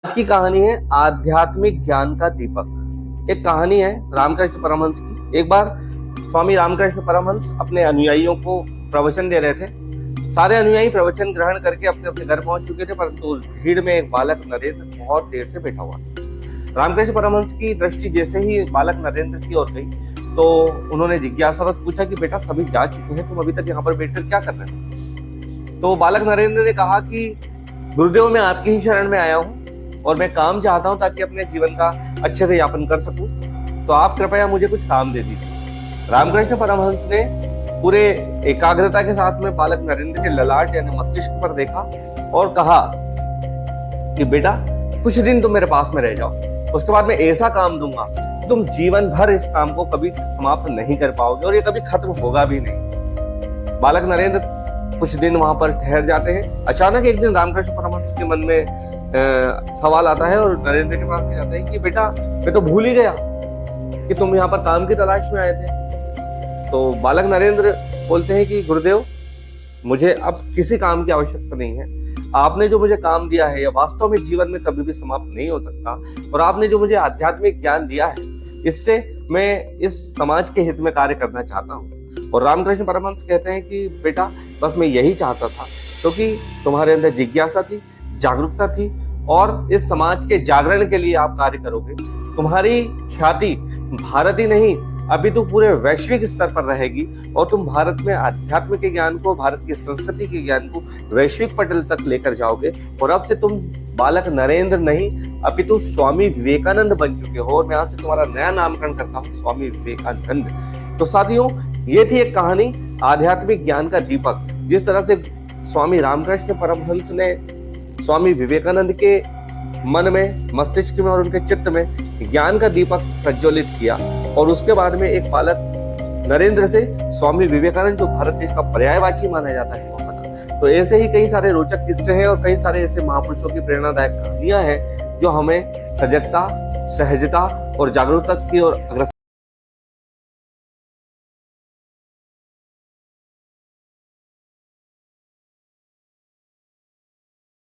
आज की कहानी है आध्यात्मिक ज्ञान का दीपक। एक कहानी है रामकृष्ण परमहंस की। एक बार स्वामी रामकृष्ण परमहंस अपने अनुयायियों को प्रवचन दे रहे थे। सारे अनुयायी प्रवचन ग्रहण करके अपने अपने घर पहुंच चुके थे, परंतु उस भीड़ में एक बालक नरेंद्र बहुत देर से बैठा हुआ। रामकृष्ण परमहंस की दृष्टि जैसे ही बालक नरेंद्र की ओर गई तो उन्होंने जिज्ञासावश पूछा कि बेटा, सभी जा चुके हैं, तुम अभी तक यहाँ पर बैठकर क्या कर रहे हो? तो बालक नरेंद्र ने कहा कि गुरुदेव, मैं आपकी ही शरण में आया हूँ और मैं काम चाहता हूं ताकि अपने जीवन का अच्छे से यापन कर सकूं, तो आप कृपया मुझे कुछ काम दे दीजिए। रामकृष्ण परमहंस ने पूरे एकाग्रता के साथ में बालक नरेंद्र के ललाट यानी मस्तिष्क पर देखा और कहा कि बेटा, कुछ दिन तुम मेरे पास में रह जाओ, उसके बाद मैं ऐसा काम दूंगा तुम जीवन भर इस काम को कभी समाप्त नहीं कर पाओगे और ये कभी खत्म होगा भी नहीं। बालक नरेंद्र कुछ दिन वहां पर ठहर जाते हैं। अचानक एक दिन रामकृष्ण परमहंस के मन में सवाल आता है और नरेंद्र के पास में जाता है कि बेटा, मैं तो भूल ही गया कि तुम यहाँ पर काम की तलाश में आए थे। तो बालक नरेंद्र बोलते हैं कि गुरुदेव, मुझे अब किसी काम की आवश्यकता नहीं है। आपने जो मुझे काम दिया है यह वास्तव में जीवन में कभी भी समाप्त नहीं हो सकता, और आपने जो मुझे आध्यात्मिक ज्ञान दिया है इससे मैं इस समाज के हित में कार्य करना चाहता हूँ। और रामकृष्ण परमहंस कहते हैं कि बेटा, बस मैं यही चाहता था, क्योंकि तुम्हारे अंदर जिज्ञासा थी, जागरूकता थी और इस समाज के जागरण के लिए आप कार्य करोगे। तुम्हारी ख्याति भारत ही नहीं अपितु पूरे वैश्विक स्तर पर रहेगी और तुम भारत में अध्यात्म के ज्ञान को, भारत की संस्कृति के ज्ञान को वैश्विक पटल तक लेकर जाओगे। और अब से तुम बालक नरेंद्र नहीं अपितु स्वामी विवेकानंद बन चुके हो और मैं आज से तुम्हारा नया नामकरण करता हूँ, स्वामी विवेकानंद। तो साथियों, ये थी एक कहानी आध्यात्मिक ज्ञान का दीपक। जिस तरह से स्वामी रामकृष्ण परमहंस ने स्वामी विवेकानंद के मन में, मस्तिष्क में और उनके चित्त में ज्ञान का दीपक प्रज्वलित किया, और उसके बाद में एक बालक नरेंद्र से स्वामी विवेकानंद, जो भारत देश का पर्यायवाची माना जाता है, वो बना। तो ऐसे ही कई सारे रोचक किस्से हैं और कई सारे ऐसे महापुरुषों की प्रेरणादायक कहानियां हैं जो हमें सजगता, सहजता और जागरूकता की ओर अग्रसर